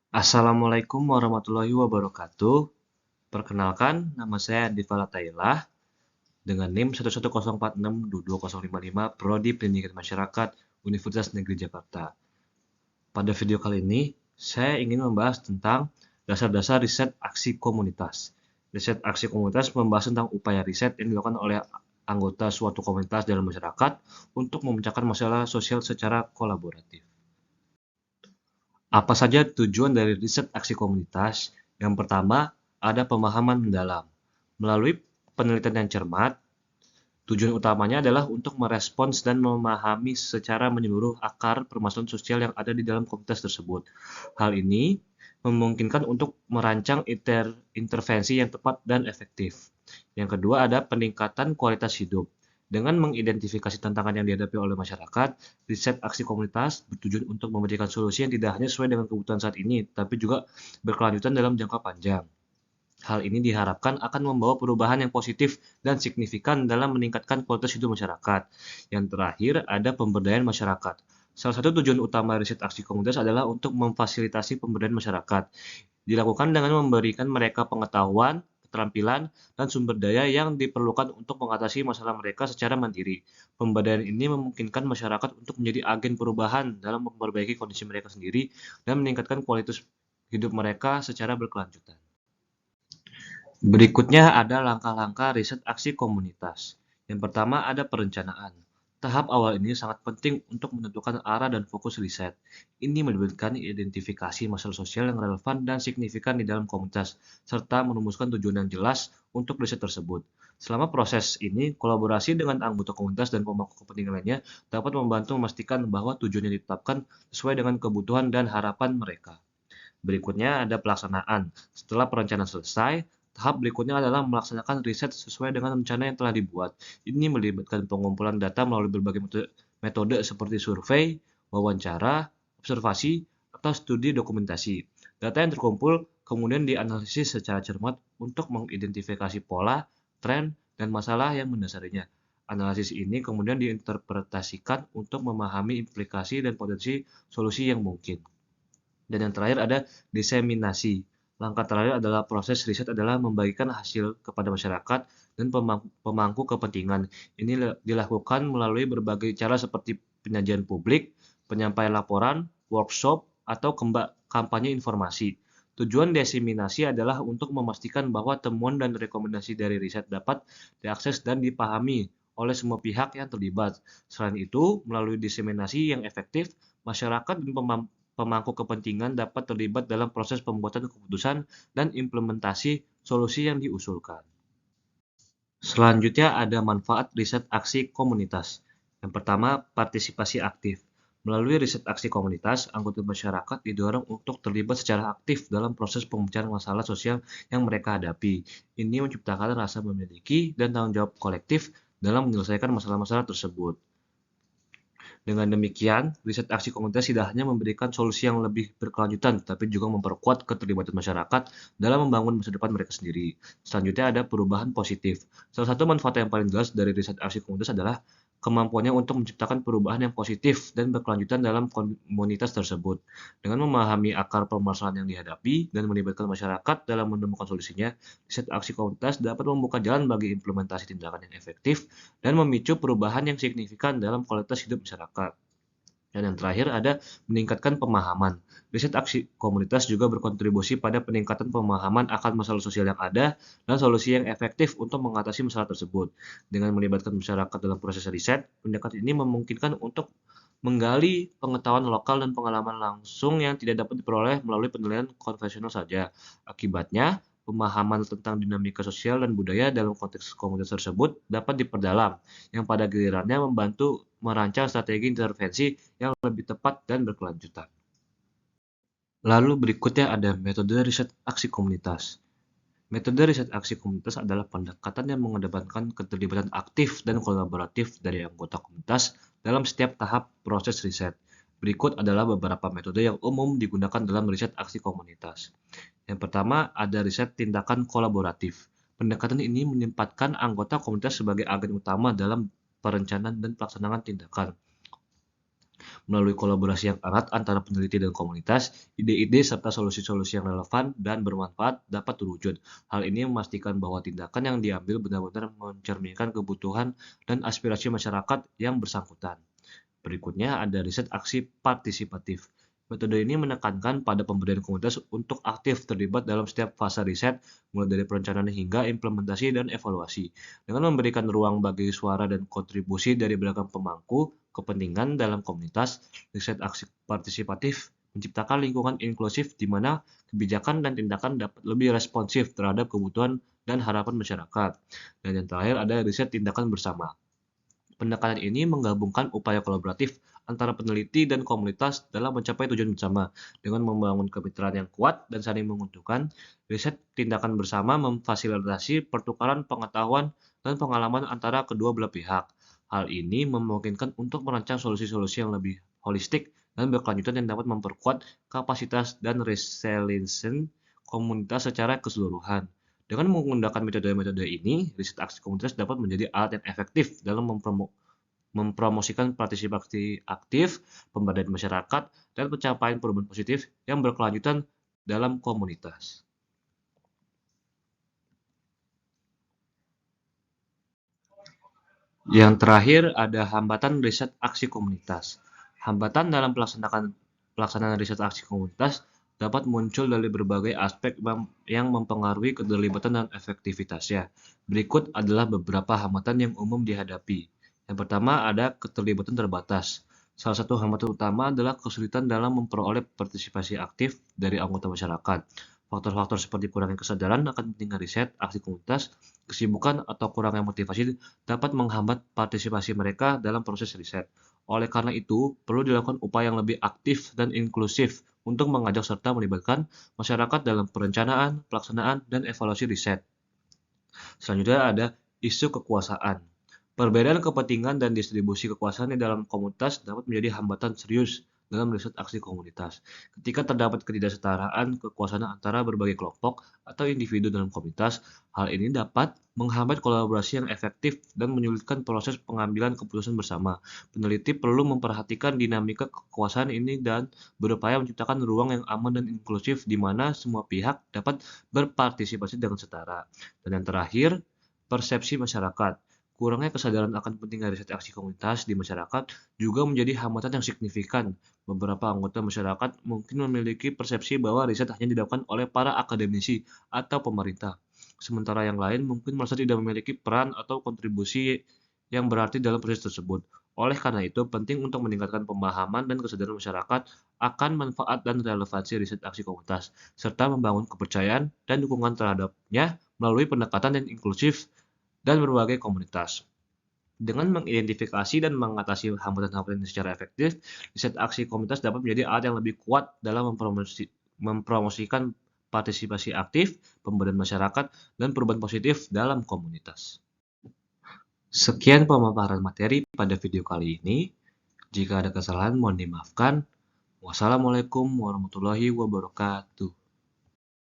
Assalamualaikum warahmatullahi wabarakatuh. Perkenalkan, nama saya Andi Falatailah dengan NIM 11046220055 Prodi Pendidikan Masyarakat Universitas Negeri Jakarta. Pada video kali ini, saya ingin membahas tentang dasar-dasar riset aksi komunitas. Riset aksi komunitas membahas tentang upaya riset yang dilakukan oleh anggota suatu komunitas dalam masyarakat untuk memecahkan masalah sosial secara kolaboratif. Apa saja tujuan dari riset aksi komunitas? Yang pertama, ada pemahaman mendalam. Melalui penelitian yang cermat, tujuan utamanya adalah untuk merespons dan memahami secara menyeluruh akar permasalahan sosial yang ada di dalam komunitas tersebut. Hal ini memungkinkan untuk merancang intervensi yang tepat dan efektif. Yang kedua ada peningkatan kualitas hidup. Dengan mengidentifikasi tantangan yang dihadapi oleh masyarakat, riset aksi komunitas bertujuan untuk memberikan solusi yang tidak hanya sesuai dengan kebutuhan saat ini, tapi juga berkelanjutan dalam jangka panjang. Hal ini diharapkan akan membawa perubahan yang positif dan signifikan dalam meningkatkan kualitas hidup masyarakat. Yang terakhir, ada pemberdayaan masyarakat. Salah satu tujuan utama riset aksi komunitas adalah untuk memfasilitasi pemberdayaan masyarakat. Dilakukan dengan memberikan mereka pengetahuan, keterampilan, dan sumber daya yang diperlukan untuk mengatasi masalah mereka secara mandiri. Pemberdayaan ini memungkinkan masyarakat untuk menjadi agen perubahan dalam memperbaiki kondisi mereka sendiri dan meningkatkan kualitas hidup mereka secara berkelanjutan. Berikutnya ada langkah-langkah riset aksi komunitas. Yang pertama ada perencanaan. Tahap awal ini sangat penting untuk menentukan arah dan fokus riset. Ini melibatkan identifikasi masalah sosial yang relevan dan signifikan di dalam komunitas, serta merumuskan tujuan yang jelas untuk riset tersebut. Selama proses ini, kolaborasi dengan anggota komunitas dan pemangku kepentingan lainnya dapat membantu memastikan bahwa tujuan yang ditetapkan sesuai dengan kebutuhan dan harapan mereka. Berikutnya ada pelaksanaan. Setelah perencanaan selesai, tahap berikutnya adalah melaksanakan riset sesuai dengan rencana yang telah dibuat. Ini melibatkan pengumpulan data melalui berbagai metode seperti survei, wawancara, observasi, atau studi dokumentasi. Data yang terkumpul kemudian dianalisis secara cermat untuk mengidentifikasi pola, tren, dan masalah yang mendasarinya. Analisis ini kemudian diinterpretasikan untuk memahami implikasi dan potensi solusi yang mungkin. Dan yang terakhir ada diseminasi. Langkah terakhir adalah proses riset adalah membagikan hasil kepada masyarakat dan pemangku kepentingan. Ini dilakukan melalui berbagai cara seperti penyajian publik, penyampaian laporan, workshop, atau kampanye informasi. Tujuan diseminasi adalah untuk memastikan bahwa temuan dan rekomendasi dari riset dapat diakses dan dipahami oleh semua pihak yang terlibat. Selain itu, melalui diseminasi yang efektif, masyarakat dan pemangku kepentingan dapat terlibat dalam proses pembuatan keputusan dan implementasi solusi yang diusulkan. Selanjutnya ada manfaat riset aksi komunitas. Yang pertama, partisipasi aktif. Melalui riset aksi komunitas, anggota masyarakat didorong untuk terlibat secara aktif dalam proses pemecahan masalah sosial yang mereka hadapi. Ini menciptakan rasa memiliki dan tanggung jawab kolektif dalam menyelesaikan masalah-masalah tersebut. Dengan demikian, riset aksi komunitas tidak hanya memberikan solusi yang lebih berkelanjutan, tapi juga memperkuat keterlibatan masyarakat dalam membangun masa depan mereka sendiri. Selanjutnya ada perubahan positif. Salah satu manfaat yang paling jelas dari riset aksi komunitas adalah kemampuannya untuk menciptakan perubahan yang positif dan berkelanjutan dalam komunitas tersebut. Dengan memahami akar permasalahan yang dihadapi dan melibatkan masyarakat dalam menemukan solusinya, riset aksi komunitas dapat membuka jalan bagi implementasi tindakan yang efektif dan memicu perubahan yang signifikan dalam kualitas hidup masyarakat. Dan yang terakhir ada meningkatkan pemahaman. Riset aksi komunitas juga berkontribusi pada peningkatan pemahaman akan masalah sosial yang ada dan solusi yang efektif untuk mengatasi masalah tersebut. Dengan melibatkan masyarakat dalam proses riset, pendekatan ini memungkinkan untuk menggali pengetahuan lokal dan pengalaman langsung yang tidak dapat diperoleh melalui penilaian konvensional saja. Akibatnya, pemahaman tentang dinamika sosial dan budaya dalam konteks komunitas tersebut dapat diperdalam, yang pada gilirannya membantu merancang strategi intervensi yang lebih tepat dan berkelanjutan. Lalu berikutnya ada metode riset aksi komunitas. Metode riset aksi komunitas adalah pendekatan yang mengedepankan keterlibatan aktif dan kolaboratif dari anggota komunitas dalam setiap tahap proses riset. Berikut adalah beberapa metode yang umum digunakan dalam riset aksi komunitas. Yang pertama ada riset tindakan kolaboratif. Pendekatan ini menempatkan anggota komunitas sebagai agen utama dalam perencanaan dan pelaksanaan tindakan. Melalui kolaborasi yang erat antara peneliti dan komunitas, ide-ide serta solusi-solusi yang relevan dan bermanfaat dapat terwujud. Hal ini memastikan bahwa tindakan yang diambil benar-benar mencerminkan kebutuhan dan aspirasi masyarakat yang bersangkutan. Berikutnya ada riset aksi partisipatif. Metode ini menekankan pada pemberdayaan komunitas untuk aktif terlibat dalam setiap fase riset, mulai dari perencanaan hingga implementasi dan evaluasi. Dengan memberikan ruang bagi suara dan kontribusi dari beragam pemangku kepentingan dalam komunitas, riset aksi partisipatif menciptakan lingkungan inklusif di mana kebijakan dan tindakan dapat lebih responsif terhadap kebutuhan dan harapan masyarakat. Dan yang terakhir ada riset tindakan bersama. Pendekatan ini menggabungkan upaya kolaboratif antara peneliti dan komunitas dalam mencapai tujuan bersama. Dengan membangun kemitraan yang kuat dan saling menguntungkan, riset tindakan bersama memfasilitasi pertukaran pengetahuan dan pengalaman antara kedua belah pihak. Hal ini memungkinkan untuk merancang solusi-solusi yang lebih holistik dan berkelanjutan yang dapat memperkuat kapasitas dan resiliensi komunitas secara keseluruhan. Dengan menggunakan metode-metode ini, riset aksi komunitas dapat menjadi alat yang efektif dalam mempromosikan partisipasi aktif, pemberdayaan masyarakat, dan pencapaian perubahan positif yang berkelanjutan dalam komunitas. Yang terakhir ada hambatan riset aksi komunitas. Hambatan dalam pelaksanaan riset aksi komunitas dapat muncul dari berbagai aspek yang mempengaruhi keterlibatan dan efektivitasnya. Berikut adalah beberapa hambatan yang umum dihadapi. Yang pertama ada keterlibatan terbatas. Salah satu hambatan utama adalah kesulitan dalam memperoleh partisipasi aktif dari anggota masyarakat. Faktor-faktor seperti kurangnya kesadaran akan pentingnya riset aksi komunitas, kesibukan, atau kurangnya motivasi dapat menghambat partisipasi mereka dalam proses riset. Oleh karena itu, perlu dilakukan upaya yang lebih aktif dan inklusif untuk mengajak serta melibatkan masyarakat dalam perencanaan, pelaksanaan, dan evaluasi riset. Selanjutnya ada isu kekuasaan. Perbedaan kepentingan dan distribusi kekuasaan di dalam komunitas dapat menjadi hambatan serius dalam riset aksi komunitas. Ketika terdapat ketidaksetaraan kekuasaan antara berbagai kelompok atau individu dalam komunitas, hal ini dapat menghambat kolaborasi yang efektif dan menyulitkan proses pengambilan keputusan bersama. Peneliti perlu memperhatikan dinamika kekuasaan ini dan berupaya menciptakan ruang yang aman dan inklusif di mana semua pihak dapat berpartisipasi dengan setara. Dan yang terakhir, persepsi masyarakat. Kurangnya kesadaran akan pentingnya riset aksi komunitas di masyarakat juga menjadi hambatan yang signifikan. Beberapa anggota masyarakat mungkin memiliki persepsi bahwa riset hanya dilakukan oleh para akademisi atau pemerintah, sementara yang lain mungkin merasa tidak memiliki peran atau kontribusi yang berarti dalam proses tersebut. Oleh karena itu, penting untuk meningkatkan pemahaman dan kesadaran masyarakat akan manfaat dan relevansi riset aksi komunitas, serta membangun kepercayaan dan dukungan terhadapnya melalui pendekatan yang inklusif dan berbagai komunitas. Dengan mengidentifikasi dan mengatasi hambatan-hambatan ini secara efektif, riset aksi komunitas dapat menjadi alat yang lebih kuat dalam mempromosikan partisipasi aktif, pemberdayaan masyarakat, dan perubahan positif dalam komunitas. Sekian pemaparan materi pada video kali ini. Jika ada kesalahan mohon dimaafkan. Wassalamualaikum warahmatullahi wabarakatuh.